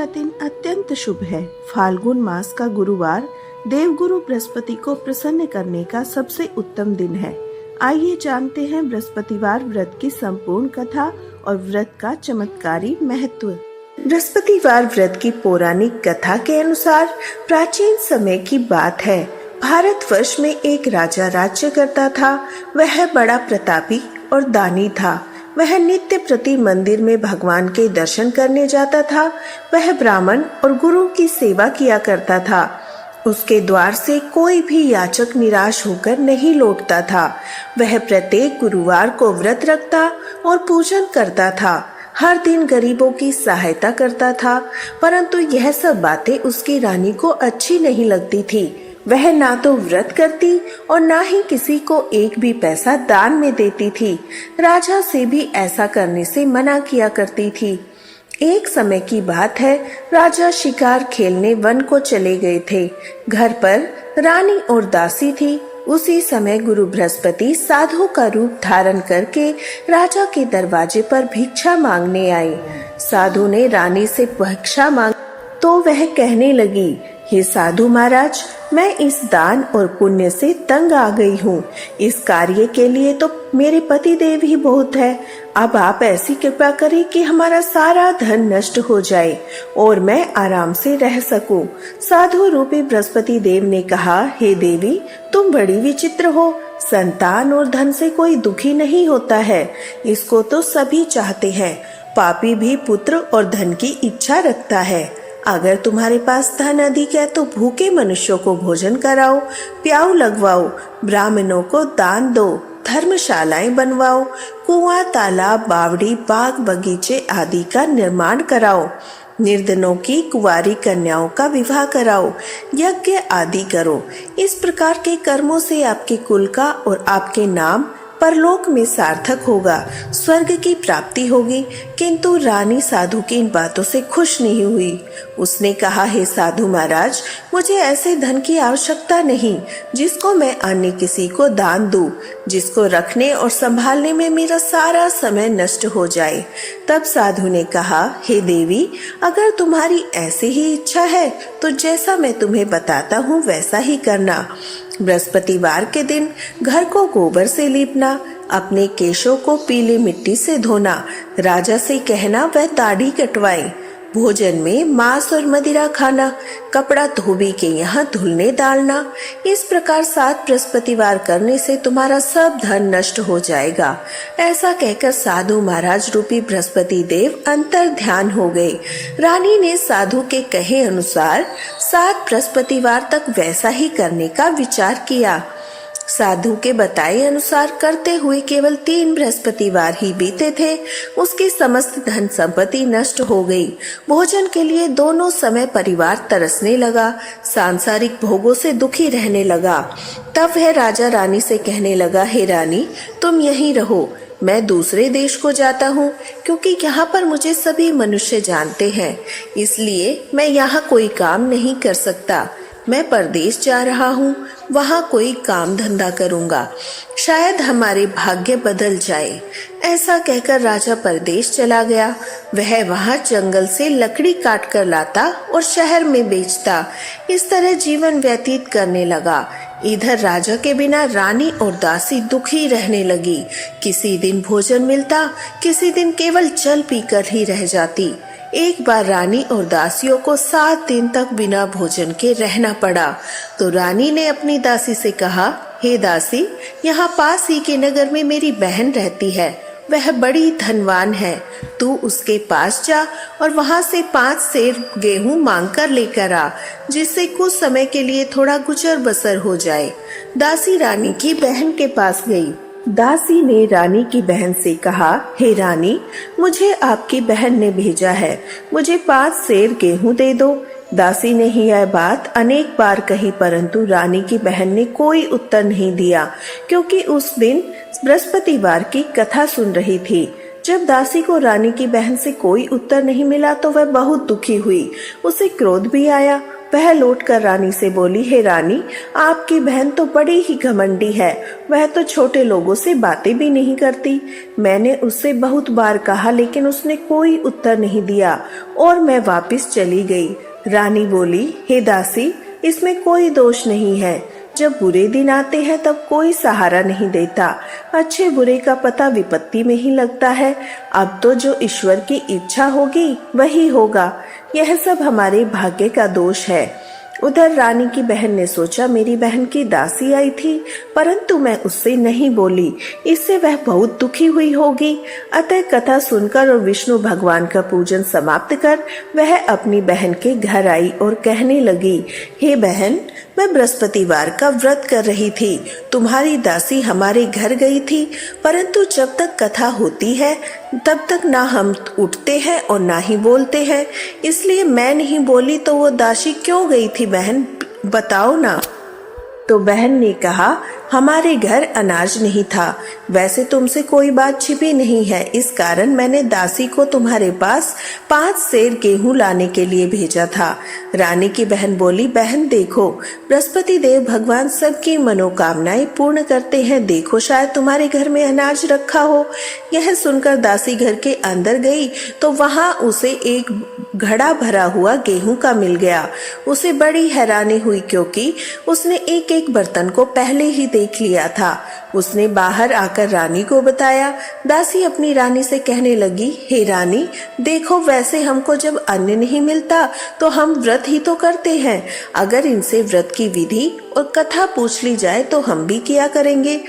का दिन अत्यंत शुभ है। फाल्गुन मास का गुरुवार देवगुरु बृहस्पति को प्रसन्न करने का सबसे उत्तम दिन है। आइए जानते हैं बृहस्पतिवार व्रत की संपूर्ण कथा और व्रत का चमत्कारी महत्व। बृहस्पतिवार व्रत की पौराणिक कथा के अनुसार प्राचीन समय की बात है। भारतवर्ष में एक राजा राज्य करता था। वह बड़ा प्रतापी और दानी था। वह नित्य प्रति मंदिर में भगवान के दर्शन करने जाता था। वह ब्राह्मण और गुरु की सेवा किया करता था। उसके द्वार से कोई भी याचक निराश होकर नहीं लौटता था। वह प्रत्येक गुरुवार को व्रत रखता और पूजन करता था। हर दिन गरीबों की सहायता करता था, परंतु यह सब बातें उसकी रानी को अच्छी नहीं लगती थी। वह ना तो व्रत करती और ना ही किसी को एक भी पैसा दान में देती थी। राजा से भी ऐसा करने से मना किया करती थी। एक समय की बात है, राजा शिकार खेलने वन को चले गए थे। घर पर रानी और दासी थी। उसी समय गुरु बृहस्पति साधु का रूप धारण करके राजा के दरवाजे पर भिक्षा मांगने आए। साधु ने रानी से भिक्षा मांग तो वह कहने लगी, हे साधु महाराज, मैं इस दान और पुण्य से तंग आ गई हूँ। इस कार्य के लिए तो मेरे पति देव ही बहुत है। अब आप ऐसी कृपा करें कि हमारा सारा धन नष्ट हो जाए और मैं आराम से रह सकूं। साधु रूपी बृहस्पति देव ने कहा, हे देवी, तुम बड़ी विचित्र हो। संतान और धन से कोई दुखी नहीं होता है, इसको तो सभी चाहते हैं। पापी भी पुत्र और धन की इच्छा रखता है। अगर तुम्हारे पास धन अधिक है तो भूखे मनुष्यों को भोजन कराओ, प्याऊ लगवाओ, ब्राह्मणों को दान दो, धर्मशालाएं बनवाओ, कुआं, तालाब, बावड़ी, बाग, बगीचे आदि का निर्माण कराओ, निर्धनों की कुंवारी कन्याओं का विवाह कराओ, यज्ञ आदि करो। इस प्रकार के कर्मों से आपके कुल का और आपके नाम परलोक में सार्थक होगा, स्वर्ग की प्राप्ति होगी। किंतु रानी साधु की इन बातों से खुश नहीं हुई। उसने कहा, हे साधु महाराज, मुझे ऐसे धन की आवश्यकता नहीं जिसको मैं अन्य किसी को दान दूं, जिसको रखने और संभालने में मेरा सारा समय नष्ट हो जाए। तब साधु ने कहा, हे देवी, अगर तुम्हारी ऐसी ही इच्छा है तो जैसा मैं तुम्हें बताता हूँ वैसा ही करना। बृहस्पतिवार के दिन घर को गोबर से लीपना, अपने केशों को पीली मिट्टी से धोना, राजा से कहना वह दाढ़ी कटवाए, भोजन में मांस और मदिरा खाना, कपड़ा धोबी के यहाँ धुलने डालना। इस प्रकार 7 बृहस्पतिवार करने से तुम्हारा सब धन नष्ट हो जाएगा। ऐसा कहकर साधु महाराज रूपी बृहस्पति देव अंतर ध्यान हो गए। रानी ने साधु के कहे अनुसार 7 बृहस्पतिवार तक वैसा ही करने का विचार किया। साधु के बताए अनुसार करते हुए केवल 3 बृहस्पतिवार ही बीते थे। उसकी समस्त धन संपत्ति नष्ट हो गई। भोजन के लिए दोनों समय परिवार तरसने लगा, सांसारिक भोगों से दुखी रहने लगा। तब वह राजा रानी से कहने लगा, हे रानी, तुम यहीं रहो, मैं दूसरे देश को जाता हूँ, क्योंकि यहाँ पर मुझे सभी मनुष्य जानते हैं, इसलिए मैं यहाँ कोई काम नहीं कर सकता। मैं परदेश जा रहा हूँ, वहाँ कोई काम धंधा करूँगा, शायद हमारे भाग्य बदल जाए। ऐसा कहकर राजा परदेश चला गया। वह वहाँ जंगल से लकड़ी काट कर लाता और शहर में बेचता। इस तरह जीवन व्यतीत करने लगा। इधर राजा के बिना रानी और दासी दुखी रहने लगी। किसी दिन भोजन मिलता, किसी दिन केवल जल पीकर ही रह जाती। एक बार रानी और दासियों को 7 दिन तक बिना भोजन के रहना पड़ा। तो रानी ने अपनी दासी से कहा, हे दासी, यहाँ पास ही के नगर में मेरी बहन रहती है। वह बड़ी धनवान है। तू उसके पास जा और वहाँ से 5 सेर गेहूं मांग कर लेकर आ, जिससे कुछ समय के लिए थोड़ा गुजर बसर हो जाए। दासी रानी की बहन के पास गई। दासी ने रानी की बहन से कहा, हे रानी, मुझे आपकी बहन ने भेजा है, मुझे 5 सेर गेहूं दे दो। दासी ने ही यह बात अनेक बार कही, परंतु रानी की बहन ने कोई उत्तर नहीं दिया, क्योंकि उस दिन बृहस्पतिवार की कथा सुन रही थी। जब दासी को रानी की बहन से कोई उत्तर नहीं मिला तो वह बहुत दुखी हुई। उसे क्रोध भी आया। वह लौटकर रानी से बोली, हे रानी, आपकी बहन तो बड़ी ही घमंडी है। वह तो छोटे लोगों से बातें भी नहीं करती। मैंने उससे बहुत बार कहा लेकिन उसने कोई उत्तर नहीं दिया और मैं वापस चली गई। रानी बोली, हे दासी, इसमें कोई दोष नहीं है। जब बुरे दिन आते हैं तब कोई सहारा नहीं देता। अच्छे बुरे का पता विपत्ति में ही लगता है। अब तो जो ईश्वर की इच्छा होगी वही होगा। यह सब हमारे भाग्य का दोष है। उधर रानी की बहन ने सोचा, मेरी बहन की दासी आई थी परंतु मैं उससे नहीं बोली, इससे वह बहुत दुखी हुई होगी। अतः कथा सुनकर और विष्णु भगवान का पूजन समाप्त कर वह अपनी बहन के घर आई और कहने लगी, हे बहन, मैं बृहस्पतिवार का व्रत कर रही थी। तुम्हारी दासी हमारे घर गई थी परंतु जब तक कथा होती है तब तक ना हम उठते हैं और ना ही बोलते हैं, इसलिए मैं नहीं बोली। तो वो दासी क्यों गई थी बहन, बताओ ना। तो बहन ने कहा, हमारे घर अनाज नहीं था। वैसे तुमसे कोई बात छिपी नहीं है, इस कारण मैंने दासी को तुम्हारे पास 5 सेर गेहूं लाने के लिए भेजा था। रानी की बहन बोली, बहन देखो, बृहस्पति देव भगवान सबकी मनोकामनाएं पूर्ण करते हैं। देखो, शायद तुम्हारे घर में अनाज रखा हो। यह सुनकर दासी घर के अंदर गई तो वहां उसे एक घड़ा भरा हुआ गेहूं का मिल गया। उसे बड़ी हैरानी हुई क्योंकि उसने एक एक बर्तन को पहले ही देख लिया था। उसने बाहर आकर रानी को बताया। दासी अपनी रानी से कहने लगी, हे रानी, देखो, वैसे हमको जब अन्न नहीं मिलता तो हम व्रत ही तो करते हैं। अगर इनसे व्रत की विधि और कथा पूछ ली जाए तो हम भी किया करेंगे।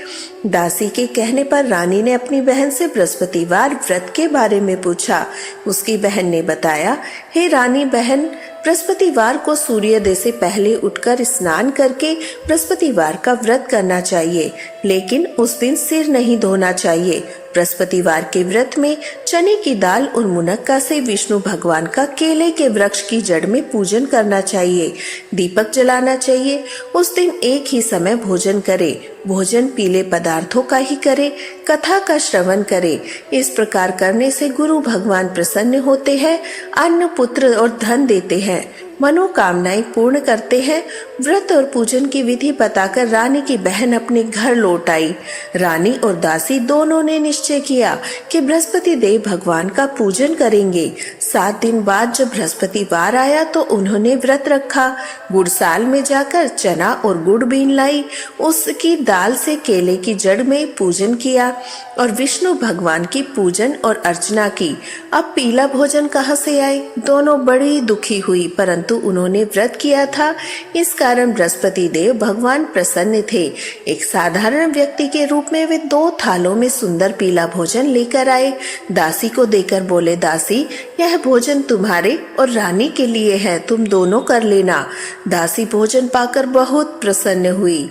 दासी के कहने पर रानी ने अपनी बहन से बृहस्पतिवार व्रत के बारे में पूछा। उसकी बहन ने बताया, हे रानी बहन, बृहस्पतिवार को सूर्योदय से पहले उठकर स्नान करके बृहस्पतिवार का व्रत करना चाहिए, लेकिन उस दिन सिर नहीं धोना चाहिए। बृहस्पतिवार के व्रत में चने की दाल और मुनक्का से विष्णु भगवान का केले के वृक्ष की जड़ में पूजन करना चाहिए। दीपक जलाना चाहिए। उस दिन एक ही समय भोजन करे। भोजन पीले पदार्थों का ही करे। कथा का श्रवण करे। इस प्रकार करने से गुरु भगवान प्रसन्न होते हैं, अन्न, पुत्र और धन देते हैं, मनोकामनाएं पूर्ण करते हैं। व्रत और पूजन की विधि बताकर रानी की बहन अपने घर लौट आई। रानी और दासी दोनों ने निश्चय किया कि बृहस्पति देव भगवान का पूजन करेंगे। 7 दिन बाद जब बृहस्पतिवार आया तो उन्होंने व्रत रखा। गुड़साल में जाकर चना और गुड़ बीन लाई। उसकी दाल से केले की जड़ में पूजन किया और विष्णु भगवान की पूजन और अर्चना की। अब पीला भोजन कहाँ से आए? दोनों बड़ी दुखी हुई, परंतु उन्होंने व्रत किया था, इस कारण बृहस्पति देव भगवान प्रसन्न थे। एक साधारण व्यक्ति के रूप में वे 2 थालों में सुंदर पीला भोजन लेकर आए। दासी को देकर बोले, दासी, यह भोजन तुम्हारे और रानी के लिए है, तुम दोनों कर लेना। दासी भोजन पाकर बहुत प्रसन्न हुई।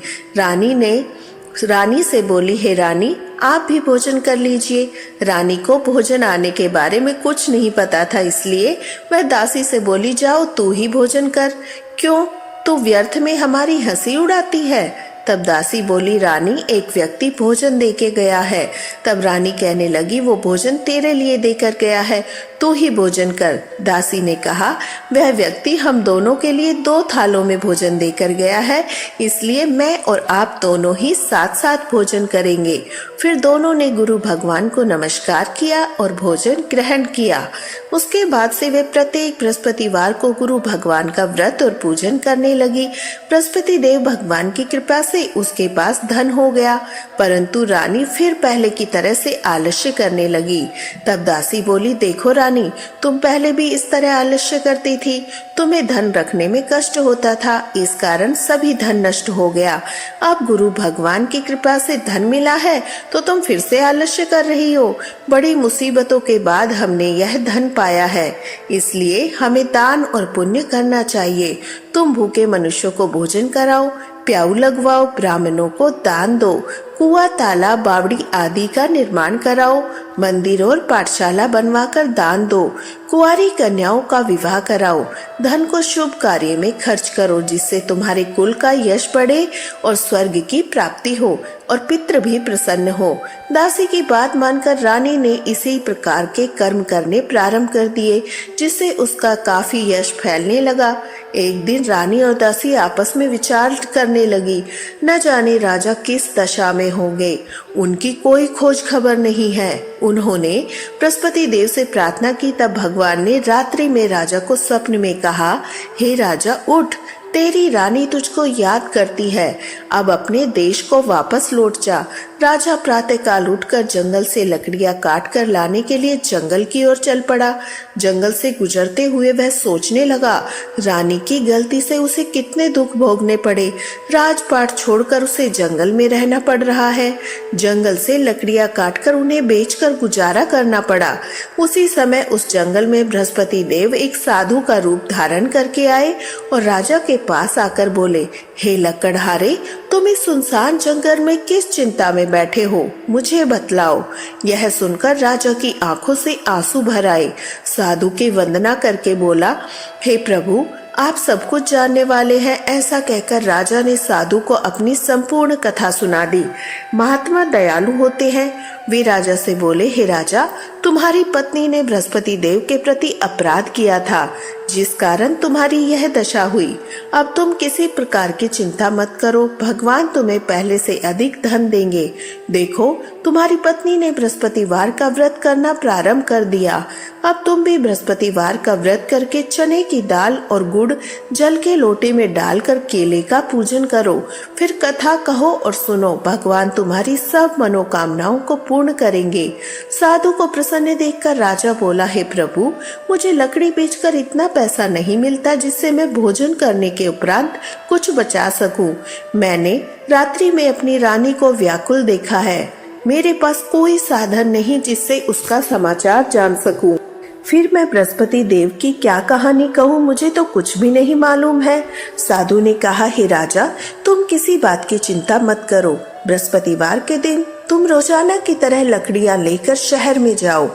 रानी से बोली, हे रानी, आप भी भोजन कर लीजिए। रानी को भोजन आने के बारे में कुछ नहीं पता था, इसलिए वह दासी से बोली, जाओ तू ही भोजन कर। क्यों, तू व्यर्थ में हमारी हंसी उड़ाती है? तब दासी बोली, रानी, एक व्यक्ति भोजन देके गया है। तब रानी कहने लगी, वो भोजन तेरे लिए देकर गया है, तू ही भोजन कर। दासी ने कहा, वह व्यक्ति हम दोनों के लिए 2 थालों में भोजन देकर गया है, इसलिए मैं और आप दोनों ही साथ साथ भोजन करेंगे। फिर दोनों ने गुरु भगवान को नमस्कार किया और भोजन ग्रहण किया। उसके बाद से वे प्रत्येक बृहस्पतिवार को गुरु भगवान का व्रत और पूजन करने लगी। बृहस्पति देव भगवान की कृपा से उसके पास धन हो गया, परंतु रानी फिर पहले की तरह से आलस्य करने लगी। तब दासी बोली, देखो रानी, तुम पहले भी इस तरह आलस्य करती थी, तुम्हें धन रखने में कष्ट होता था, इस कारण सभी धन नष्ट हो गया। अब गुरु भगवान की कृपा से धन मिला है तो तुम फिर से आलस्य कर रही हो। बड़ी मुसीबतों के बाद हमने यह धन पाया है, इसलिए हमें दान और पुण्य करना चाहिए। तुम भूखे मनुष्यों को भोजन कराओ, प्याऊ लगवाओ, ब्राह्मणों को दान दो, कुआं, तालाब, बावड़ी आदि का निर्माण कराओ, मंदिर और पाठशाला बनवाकर दान दो, कुंवारी कन्याओं का विवाह कराओ, धन को शुभ कार्य में खर्च करो, जिससे तुम्हारे कुल का यश बढ़े और स्वर्ग की प्राप्ति हो और पितृ भी प्रसन्न हो। दासी की बात मानकर रानी ने इसी प्रकार के कर्म करने प्रारंभ कर दिए, जिससे उसका काफी यश फैलने लगा। एक दिन रानी और दासी आपस में विचार करने लगी, न जाने राजा किस दशा में होंगे, उनकी कोई खोज खबर नहीं है। उन्होंने बृहस्पति देव से प्रार्थना की, तब भगवान ने रात्रि में राजा को स्वप्न में कहा, हे राजा उठ, तेरी रानी तुझको याद करती है, अब अपने देश को वापस लौट जा। राजा प्रातःकाल उठकर जंगल से लकड़ियां काट कर लाने के लिए जंगल की ओर चल पड़ा। जंगल से गुजरते हुए वह सोचने लगा, रानी की गलती से उसे कितने दुख भोगने पड़े। राजपाट छोड़कर उसे जंगल में रहना पड़ रहा है। जंगल से लकड़ियां काटकर उन्हें बेचकर गुजारा करना पड़ा। उसी समय उस जंगल में बृहस्पति देव एक साधु का रूप धारण करके आए और राजा के पास आकर बोले, हे लकड़हारे, तुम इस सुनसान जंगल में किस चिंता में बैठे हो, मुझे बतलाओ। यह सुनकर राजा की आंखों से आंसू भर आए। साधु की वंदना करके बोला, हे प्रभु, आप सब कुछ जानने वाले हैं। ऐसा कहकर राजा ने साधु को अपनी संपूर्ण कथा सुना दी। महात्मा दयालु होते हैं। वे राजा से बोले, हे राजा, तुम्हारी पत्नी ने बृहस्पति देव के प्रति अपराध किया था, जिस कारण तुम्हारी यह दशा हुई। अब तुम किसी प्रकार की चिंता मत करो, भगवान तुम्हें पहले से अधिक धन देंगे। देखो, तुम्हारी पत्नी ने बृहस्पतिवार का व्रत करना प्रारंभ कर दिया। अब तुम भी बृहस्पतिवार का व्रत करके चने की दाल और गुड़ जल के लोटे में डालकर केले का पूजन करो। फिर कथा कहो और सुनो, भगवान तुम्हारी सब मनोकामनाओं को पूर्ण करेंगे। साधु को प्रसन्न देखकर राजा बोला, हे प्रभु, मुझे लकड़ी बेचकर इतना पैसा नहीं मिलता जिससे मैं भोजन करने के उपरांत कुछ बचा सकूं। मैंने रात्रि में अपनी रानी को व्याकुल देखा है। मेरे पास कोई साधन नहीं जिससे उसका समाचार जान सकूं। फिर मैं बृहस्पति देव की क्या कहानी कहूँ, मुझे तो कुछ भी नहीं मालूम है। साधु ने कहा, हे राजा, तुम किसी बात की चिंता मत करो। बृहस्पतिवार के दिन तुम रोजाना की तरह लकड़ियां लेकर शहर में जाओ।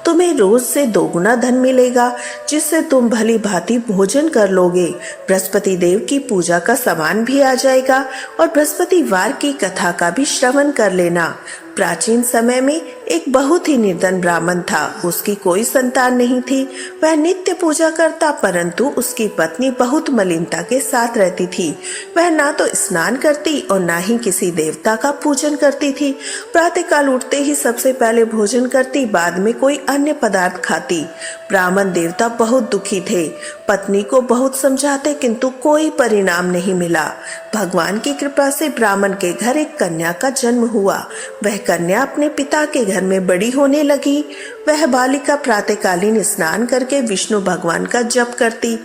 तुम्हें रोज से 2 गुना धन मिलेगा, जिससे तुम भली भांति भोजन कर लोगे। बृहस्पति देव की पूजा का सामान भी आ जाएगा और बृहस्पतिवार की कथा का भी श्रवण कर लेना। प्राचीन समय में एक बहुत ही निर्धन ब्राह्मण था। उसकी कोई संतान नहीं थी। वह नित्य पूजा करता, परंतु उसकी पत्नी बहुत मलिनता के साथ रहती थी। वह ना तो स्नान करती और ना ही किसी देवता का पूजन करती थी। प्रातःकाल उठते ही सबसे पहले भोजन करती, बाद में कोई अन्य पदार्थ खाती। ब्राह्मण देवता बहुत दुखी थे। पत्नी को बहुत समझाते, किंतु कोई परिणाम नहीं मिला। भगवान की कृपा से ब्राह्मण के घर एक कन्या का जन्म हुआ। वह कन्या अपने पिता के घर में बड़ी होने लगी। वह बालिका प्रातःकालीन स्नान करके विष्णु भगवान का जप करती।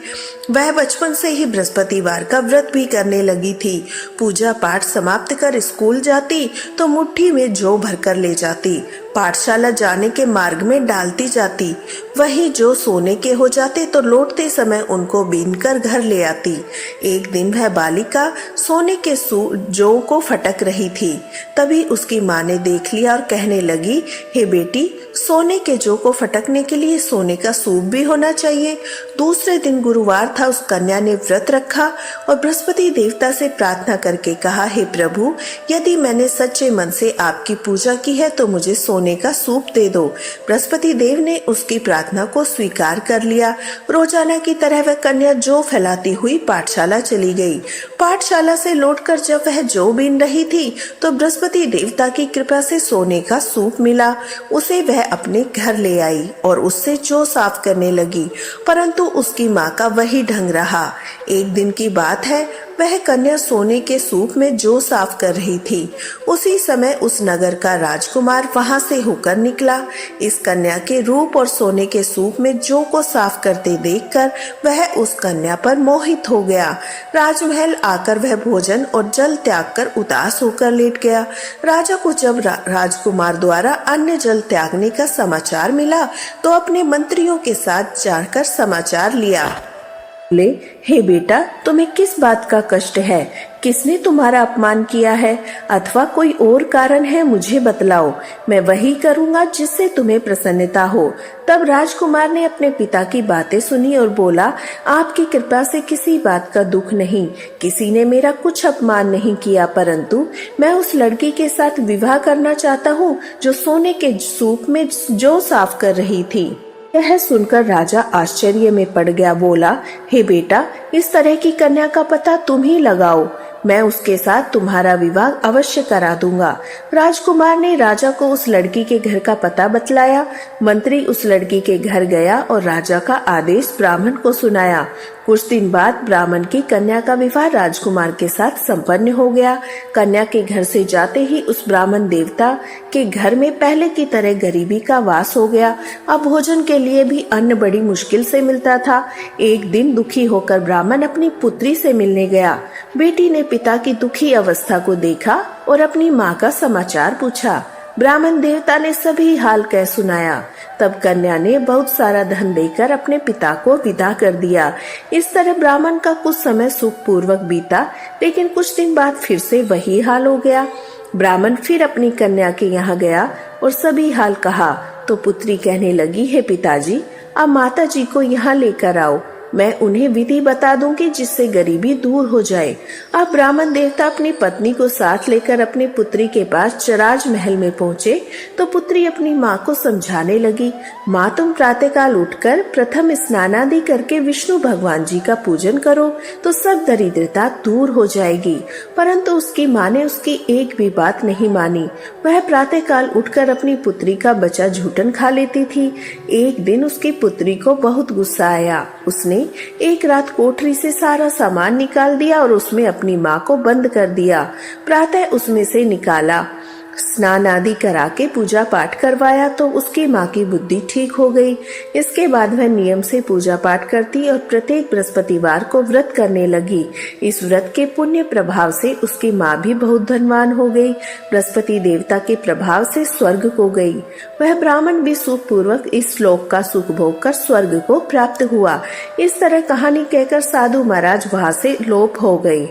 वह बचपन से ही बृहस्पतिवार का व्रत भी करने लगी थी। पूजा पाठ समाप्त कर स्कूल जाती तो मुट्ठी में जौ भरकर ले जाती। पाठशाला जाने के मार्ग में डालती जाती। वही जो सोने के हो जाते तो लौटते समय उनको बीनकर घर ले आती। एक दिन वह बालिका सोने के जौ को फटक रही थी। तभी उसकी माँ ने देख लिया और कहने लगी, हे बेटी, सोने के जौ को फटकने के लिए सोने का सूप भी होना चाहिए। दूसरे दिन गुरुवार था। उस कन्या ने व्रत रखा और बृहस्पति देवता से प्रार्थना करके कहा, हे प्रभु, यदि मैंने सच्चे मन से आपकी पूजा की है तो मुझे सोने का सूप दे दो। बृहस्पति देव ने उसकी प्रार्थना को स्वीकार कर लिया। रोजाना की तरह वह कन्या जौ फैलाती हुई पाठशाला चली गई। पाठशाला से लौटकर जब वह जौ बीन रही थी तो बृहस्पति देवता की कृपा से सोने का सूप मिला। उसे वह अपने घर ले आई और उससे जौ साफ करने लगी, परंतु उसकी माँ का वही ढंग रहा। एक दिन की बात है, वह कन्या सोने के सूप में जौ साफ कर रही थी। उसी समय उस नगर का राजकुमार वहां से होकर निकला। इस कन्या के रूप और सोने के सूप में जौ को साफ करते देखकर वह उस कन्या पर मोहित हो गया। राजमहल आकर वह भोजन और जल त्याग कर उदास होकर लेट गया। राजा को जब राजकुमार द्वारा अन्न जल त्यागने का समाचार मिला तो अपने मंत्रियों के साथ जाकर समाचार लिया। बोले, हे बेटा, तुम्हें किस बात का कष्ट है? किसने तुम्हारा अपमान किया है अथवा कोई और कारण है, मुझे बतलाओ। मैं वही करूंगा जिससे तुम्हें प्रसन्नता हो। तब राजकुमार ने अपने पिता की बातें सुनी और बोला, आपकी कृपा से किसी बात का दुख नहीं, किसी ने मेरा कुछ अपमान नहीं किया, परंतु मैं उस लड़की के साथ विवाह करना चाहता हूँ जो सोने के सूप में जौ साफ कर रही थी। यह सुनकर राजा आश्चर्य में पड़ गया। बोला, हे बेटा, इस तरह की कन्या का पता तुम ही लगाओ, मैं उसके साथ तुम्हारा विवाह अवश्य करा दूंगा। राजकुमार ने राजा को उस लड़की के घर का पता बतलाया। मंत्री उस लड़की के घर गया और राजा का आदेश ब्राह्मण को सुनाया। कुछ दिन बाद ब्राह्मण की कन्या का विवाह राजकुमार के साथ संपन्न हो गया। कन्या के घर से जाते ही उस ब्राह्मण देवता के घर में पहले की तरह गरीबी का वास हो गया। अब भोजन के लिए भी अन्न बड़ी मुश्किल से मिलता था। एक दिन दुखी होकर ब्राह्मण अपनी पुत्री से मिलने गया। बेटी ने पिता की दुखी अवस्था को देखा और अपनी माँ का समाचार पूछा। ब्राह्मण देवता ने सभी हाल कह सुनाया। तब कन्या ने बहुत सारा धन देकर अपने पिता को विदा कर दिया। इस तरह ब्राह्मण का कुछ समय सुखपूर्वक बीता, लेकिन कुछ दिन बाद फिर से वही हाल हो गया। ब्राह्मण फिर अपनी कन्या के यहाँ गया और सभी हाल कहा तो पुत्री कहने लगी, हे पिताजी, अब माता जी को यहाँ लेकर आओ, मैं उन्हें विधि बता दूंगी जिससे गरीबी दूर हो जाए। अब ब्राह्मण देवता अपनी पत्नी को साथ लेकर अपनी पुत्री के पास चराज महल में पहुँचे तो पुत्री अपनी माँ को समझाने लगी, माँ, तुम प्रातःकाल उठकर प्रथम स्नान आदि करके विष्णु भगवान जी का पूजन करो तो सब दरिद्रता दूर हो जाएगी। परंतु उसकी माँ ने उसकी एक भी बात नहीं मानी। वह प्रातःकाल उठकर अपनी पुत्री का बचा झूठन खा लेती थी। एक दिन उसकी पुत्री को बहुत गुस्सा आया। उसने एक रात कोठरी से सारा सामान निकाल दिया और उसमें अपनी माँ को बंद कर दिया। प्रातः उसमें से निकाला, स्नान आदि करा के पूजा पाठ करवाया तो उसकी माँ की बुद्धि ठीक हो गई। इसके बाद वह नियम से पूजा पाठ करती और प्रत्येक बृहस्पतिवार को व्रत करने लगी। इस व्रत के पुण्य प्रभाव से उसकी माँ भी बहुत धनवान हो गई। बृहस्पति देवता के प्रभाव से स्वर्ग को गई। वह ब्राह्मण भी सुखपूर्वक इस श्लोक का सुख भोग कर स्वर्ग को प्राप्त हुआ। इस तरह कहानी कहकर साधु महाराज वहाँ से लोप हो गए।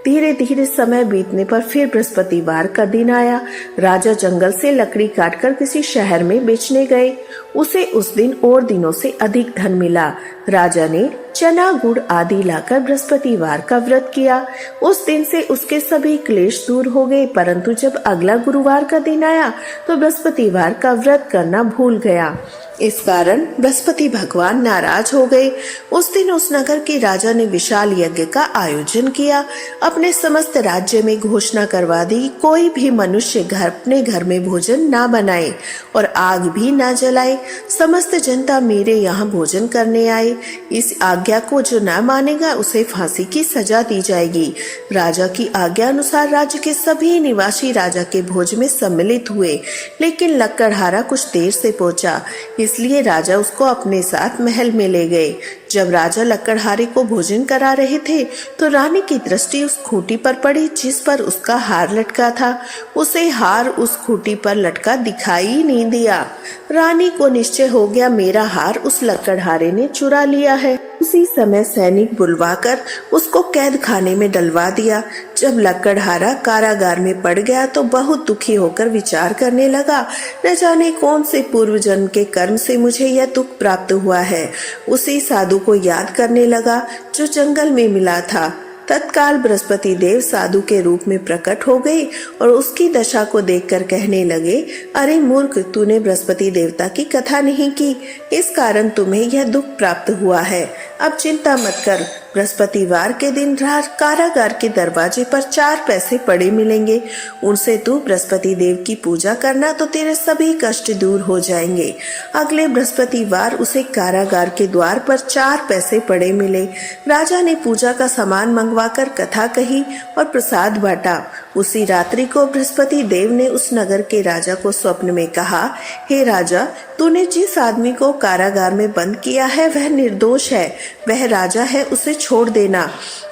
धीरे धीरे समय बीतने पर फिर बृहस्पतिवार का दिन आया। राजा जंगल से लकड़ी काटकर किसी शहर में बेचने गए। उसे उस दिन और दिनों से अधिक धन मिला। राजा ने चना गुड़ आदि लाकर बृहस्पतिवार का व्रत किया। उस दिन से उसके सभी क्लेश दूर हो गए। परंतु जब अगला गुरुवार का दिन आया तो बृहस्पतिवार का व्रत करना भूल गया। इस कारण बृहस्पति भगवान नाराज हो गए। उस दिन उस नगर के राजा ने विशाल यज्ञ का आयोजन किया। अपने समस्त राज्य में घोषणा करवा दी, कोई भी मनुष्य अपने घर में भोजन ना बनाए और आग भी ना जलाए। समस्त जनता मेरे यहाँ भोजन करने आए। इस आज्ञा को जो न मानेगा उसे फांसी की सजा दी जाएगी। राजा की आज्ञा अनुसार राज्य के सभी निवासी राजा के भोज में सम्मिलित हुए, लेकिन लक्कड़हारा कुछ देर से पहुंचा, इसलिए राजा उसको अपने साथ महल में ले गए। जब राजा लक्कड़हारे को भोजन करा रहे थे तो रानी की दृष्टि उस खूंटी पर पड़ी जिस पर उसका हार लटका था। उसे हार उस खूंटी पर लटका दिखाई नहीं दिया। रानी को निश्चय हो गया मेरा हार उस लक्कड़हारे ने चुरा लिया है। उसी समय सैनिक बुलवाकर उसको कैद खाने में डलवा दिया। जब लक्कड़हारा कारागार में पड़ गया तो बहुत दुखी होकर विचार करने लगा, न जाने कौन से पूर्व जन्म के कर्म से मुझे यह दुख प्राप्त हुआ है। उसी साधु को याद करने लगा जो जंगल में मिला था। तत्काल बृहस्पति देव साधु के रूप में प्रकट हो गए और उसकी दशा को देखकर कहने लगे, अरे मूर्ख, तूने बृहस्पति देवता की कथा नहीं की, इस कारण तुम्हें यह दुख प्राप्त हुआ है। अब चिंता मत कर, बृहस्पतिवार के दिन कारागार के दरवाजे पर 4 पैसे पड़े मिलेंगे, उनसे तू बृहस्पति देव की पूजा करना तो तेरे सभी कष्ट दूर हो जाएंगे। अगले बृहस्पतिवार उसे कारागार के द्वार पर 4 पैसे पड़े मिले। राजा ने पूजा का सामान मंगवाकर कथा कही और प्रसाद बांटा। उसी रात्रि को बृहस्पति देव ने उस नगर के राजा को स्वप्न में कहा, हे राजा, तूने जिस आदमी को कारागार में बंद किया है वह निर्दोष है, वह राजा है, उसे छोड़ देना।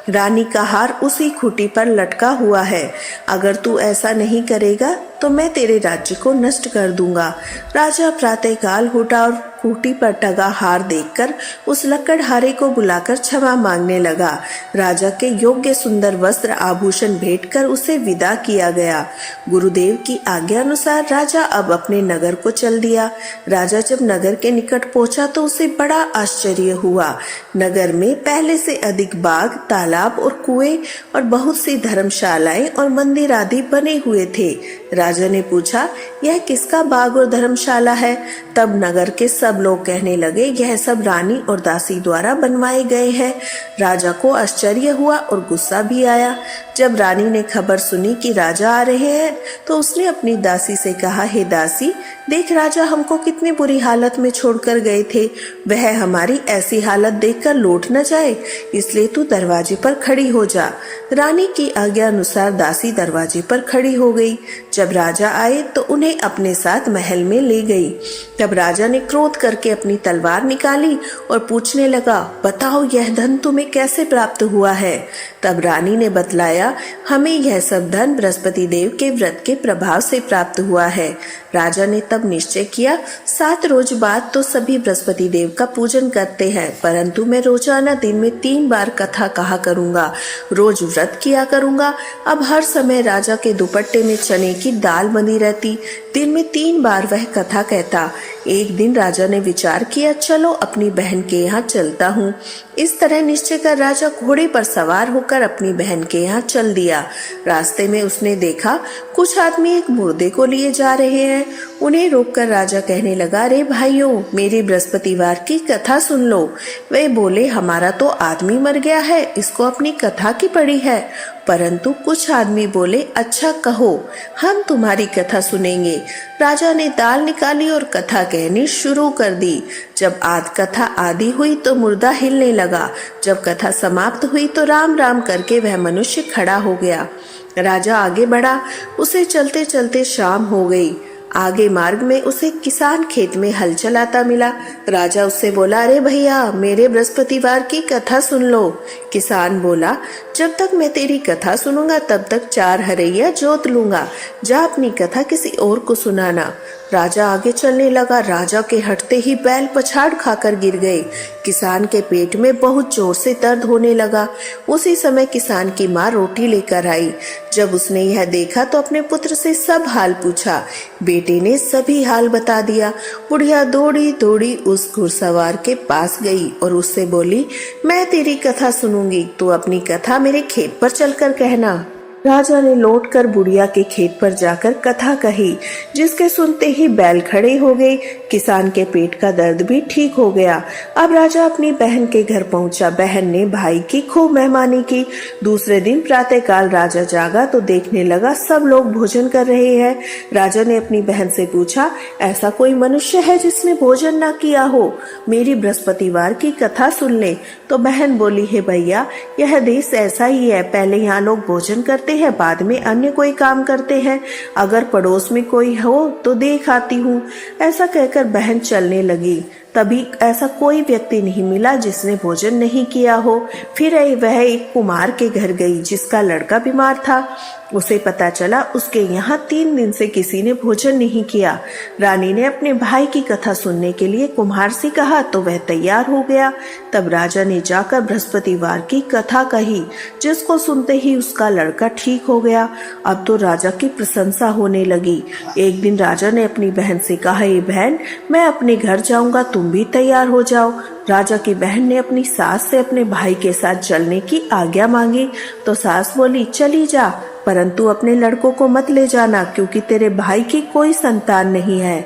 रानी का हार उसी खूंटी पर लटका हुआ है। अगर तू ऐसा नहीं करेगा तो मैं तेरे राज्य को नष्ट कर दूंगा। राजा प्रातःकाल उठा और खूंटी पर टंगा हार देखकर उस लक्कड़हारे को बुलाकर क्षमा मांगने लगा। राजा के योग्य सुंदर वस्त्र आभूषण भेंट कर उसे विदा किया गया। गुरुदेव की आज्ञा अनुसार राजा अब अपने नगर को चल दिया। राजा जब नगर के निकट पहुंचा तो उसे बड़ा आश्चर्य हुआ। नगर में पहले से अधिक बाग, तालाब तालाब और कुएं और बहुत सी धर्मशालाएं और मंदिर आदि बने हुए थे। राजा ने पूछा, यह किसका बाग और धर्मशाला है? तब नगर के सब लोग कहने लगे, यह सब रानी और दासी द्वारा बनवाए गए हैं। राजा को आश्चर्य हुआ और गुस्सा भी आया। जब रानी ने खबर सुनी कि राजा आ रहे हैं तो उसने अपनी दासी से कहा, हे दासी, देख राजा हमको कितनी बुरी हालत में छोड़कर गए थे। वह हमारी ऐसी हालत देखकर लौट न जाए, इसलिए तू दरवाजे पर खड़ी हो जा। रानी की आज्ञा अनुसार दासी दरवाजे पर खड़ी हो गई। जब राजा आए तो उन्हें अपने साथ महल में ले गई। तब राजा ने क्रोध करके अपनी तलवार निकाली और पूछने लगा, बताओ यह धन तुम्हें कैसे प्राप्त हुआ है? तब रानी ने बतलाया, हमें यह सब धन बृहस्पति देव के व्रत के प्रभाव से प्राप्त हुआ है। राजा ने तब निश्चय किया, 7 रोज बाद तो सभी बृहस्पति देव का पूजन करते हैं, परंतु मैं रोजाना दिन में 3 बार कथा कहा करूंगा, रोज व्रत किया करूंगा। अब हर समय राजा के दुपट्टे में चने की दाल बनी रहती। दिन में 3 बार वह कथा कहता। एक दिन राजा ने विचार किया, चलो अपनी बहन के यहाँ चलता हूँ। इस तरह निश्चय कर राजा घोड़े पर सवार होकर अपनी बहन के यहाँ चल दिया। रास्ते में उसने देखा कुछ आदमी एक मुर्दे को लिए जा रहे हैं। उन्हें रोककर राजा कहने लगा, अरे भाइयों, मेरी बृहस्पतिवार की कथा सुन लो। वे बोले, हमारा तो आदमी मर गया है, इसको अपनी कथा की पड़ी है। परंतु कुछ आदमी बोले, अच्छा कहो, हम तुम्हारी कथा सुनेंगे। राजा ने दाल निकाली और कथा कहनी शुरू कर दी। जब कथा आदि हुई तो मुर्दा हिलने लगा। जब कथा समाप्त हुई तो राम राम करके वह मनुष्य खड़ा हो गया। राजा आगे बढ़ा। उसे चलते चलते शाम हो गई। आगे मार्ग में उसे किसान खेत में हल चलाता मिला। राजा उससे बोला, अरे भैया, मेरे बृहस्पतिवार की कथा सुन लो। किसान बोला, जब तक मैं तेरी कथा सुनूंगा तब तक 4 हरैया जोत लूंगा। जा अपनी कथा किसी और को सुनाना। राजा आगे चलने लगा। राजा के हटते ही बैल पछाड़ खाकर गिर गए। किसान के पेट में बहुत जोर से दर्द होने लगा। उसी समय किसान की माँ रोटी लेकर आई। जब उसने यह देखा तो अपने पुत्र से सब हाल पूछा। बेटे ने सभी हाल बता दिया। बुढ़िया दौड़ी दौड़ी उस घुड़सवार के पास गई और उससे बोली, मैं तेरी कथा सुनूंगी, तू अपनी कथा मेरे खेत पर चलकर कहना। राजा ने लौटकर बुढ़िया के खेत पर जाकर कथा कही, जिसके सुनते ही बैल खड़े हो गए। किसान के पेट का दर्द भी ठीक हो गया। अब राजा अपनी बहन के घर पहुंचा। बहन ने भाई की खूब मेहमानी की। दूसरे दिन प्रातःकाल राजा जागा तो देखने लगा सब लोग भोजन कर रहे हैं। राजा ने अपनी बहन से पूछा, ऐसा कोई मनुष्य है जिसने भोजन ना किया हो? मेरी बृहस्पतिवार की कथा सुन ले। तो बहन बोली, हे भैया, यह देश ऐसा ही है, पहले यहाँ लोग भोजन करते हैं, बाद में अन्य कोई काम करते हैं। अगर पड़ोस में कोई हो तो देख आती हूँ। ऐसा कहकर बहन चलने लगी। तभी ऐसा कोई व्यक्ति नहीं मिला जिसने भोजन नहीं किया हो। फिर वह एक कुम्हार के घर गई जिसका लड़का बीमार था। उसे पता चला उसके यहाँ 3 दिन से किसी ने भोजन नहीं किया। रानी ने अपने भाई की कथा सुनने के लिए कुम्हार से कहा तो वह तैयार हो गया। तब राजा ने जाकर बृहस्पतिवार की कथा कही, जिसको सुनते ही उसका लड़का ठीक हो गया। अब तो राजा की प्रशंसा होने लगी। एक दिन राजा ने अपनी बहन से कहा, ये बहन, मैं अपने घर जाऊंगा, तुम भी तैयार हो जाओ। राजा की बहन ने अपनी सास से अपने भाई के साथ चलने की आज्ञा मांगी तो सास बोली, चली जा, परंतु अपने लड़कों को मत ले जाना, क्योंकि तेरे भाई की कोई संतान नहीं है।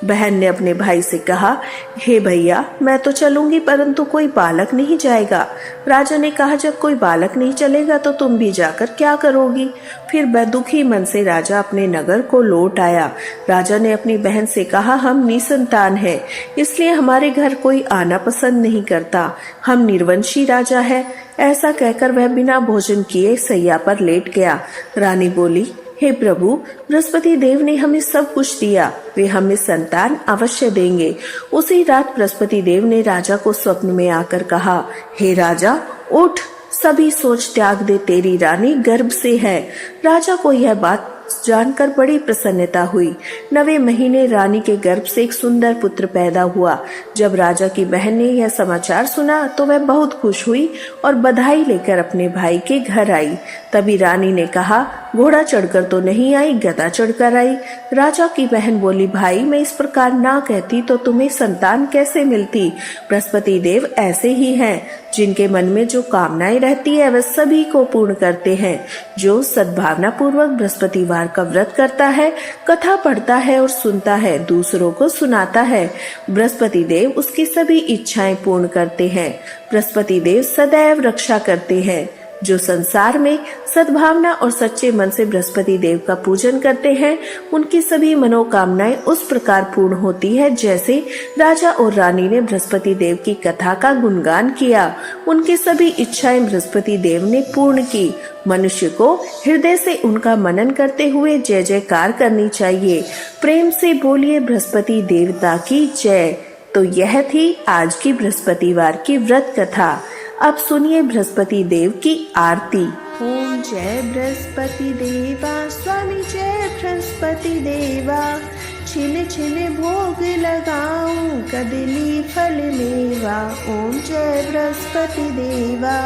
बहन ने अपने भाई से कहा, हे भैया, मैं तो चलूंगी, परंतु कोई बालक नहीं जाएगा। राजा ने कहा, जब कोई बालक नहीं चलेगा तो तुम भी जाकर क्या करोगी? फिर बेदुखी मन से राजा अपने नगर को लौट आया। राजा ने अपनी बहन से कहा, हम निसंतान हैं, इसलिए हमारे घर कोई आना पसंद नहीं करता। हम निर्वंशी राजा है। ऐसा कहकर वह बिना भोजन किए सैया पर लेट गया। रानी बोली, हे प्रभु, बृहस्पति देव ने हमें सब कुछ दिया, वे हमें संतान अवश्य देंगे। उसी रात बृहस्पति देव ने राजा को स्वप्न में आकर कहा, हे राजा, उठ, सभी सोच त्याग दे, तेरी रानी गर्भ से है। राजा को यह बात जानकर बड़ी प्रसन्नता हुई। 9वें महीने रानी के गर्भ से एक सुंदर पुत्र पैदा हुआ। जब राजा की बहन ने यह समाचार सुना तो वह बहुत खुश हुई और बधाई लेकर अपने भाई के घर आई। तभी रानी ने कहा, घोड़ा चढ़कर तो नहीं आई, गधा चढ़कर आई। राजा की बहन बोली, भाई मैं इस प्रकार ना कहती तो तुम्हें संतान कैसे मिलती। बृहस्पति देव ऐसे ही हैं, जिनके मन में जो कामनाएं रहती है वह सभी को पूर्ण करते हैं। जो सद्भावना पूर्वक बृहस्पतिवार का व्रत करता है, कथा पढ़ता है और सुनता है, दूसरों को सुनाता है, बृहस्पति देव उसकी सभी इच्छाएं पूर्ण करते हैं। बृहस्पति देव सदैव रक्षा करते हैं। जो संसार में सद्भावना और सच्चे मन से बृहस्पति देव का पूजन करते हैं, उनकी सभी मनोकामनाएं उस प्रकार पूर्ण होती है जैसे राजा और रानी ने बृहस्पति देव की कथा का गुणगान किया। उनकी सभी इच्छाएं बृहस्पति देव ने पूर्ण की। मनुष्य को हृदय से उनका मनन करते हुए जय जयकार करनी चाहिए। प्रेम से बोलिए बृहस्पति देवता की जय। तो यह थी आज की बृहस्पतिवार की व्रत कथा। अब सुनिए बृहस्पति देव की आरती। ओम जय बृहस्पति देवा, स्वामी जय बृहस्पति देवा। छिन छिन भोग लगाऊं, कदली फल मेवा। ओम जय बृहस्पति देवा,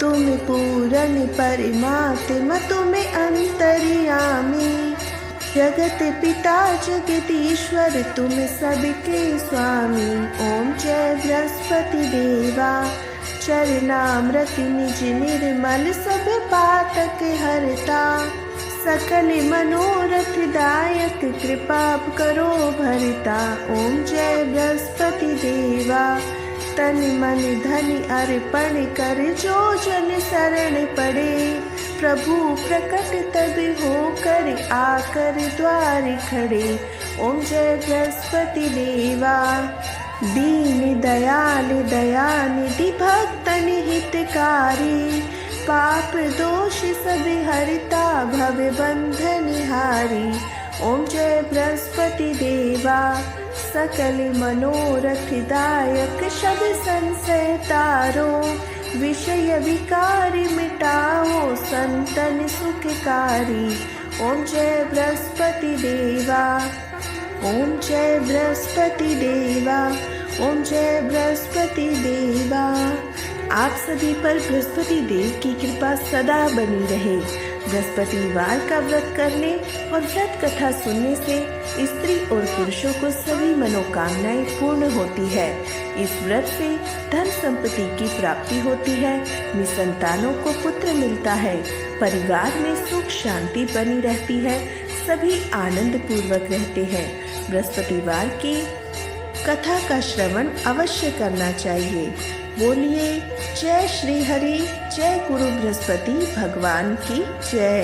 तुम पूरन परमात्मा, तुम अंतर्यामी। जगत पिता जगदीश्वर, तुम सबके स्वामी। ओम जय बृहस्पति देवा, चरणामृत निज निर्मल, सब पातक हरता। सकल मनोरथ दायक, कृपा करो भरता। ओम जय बृहस्पति देवा, तन मन धन अर्पण कर, जो जन शरण पड़े। प्रभु प्रकट तब होकर, आकर द्वार खड़े। ओम जय बृहस्पति देवा, दीन दयाल दयानिधि, भक्तन हितकारी। पाप दोष सब हरता, भव बंधन हारी। ओम जय बृहस्पति देवा, सकल मनोरथ दायक, शब संशय तारो। विषय विकार मिटाओ, संतन सुखकारी। ओम जय बृहस्पति देवा, ओम जय बृहस्पति देवा, ओम जय बृहस्पति देवा। आप सभी पर बृहस्पति देव की कृपा सदा बनी रहे। बृहस्पतिवार का व्रत करने और व्रत कथा सुनने से स्त्री और पुरुषों को सभी मनोकामनाएं पूर्ण होती है। इस व्रत से धन संपत्ति की प्राप्ति होती है, निसंतानों को पुत्र मिलता है, परिवार में सुख शांति बनी रहती है, सभी आनंद पूर्वक रहते हैं। बृहस्पतिवार की कथा का श्रवण अवश्य करना चाहिए। बोलिए जय श्री हरि, जय गुरु बृहस्पति भगवान की जय।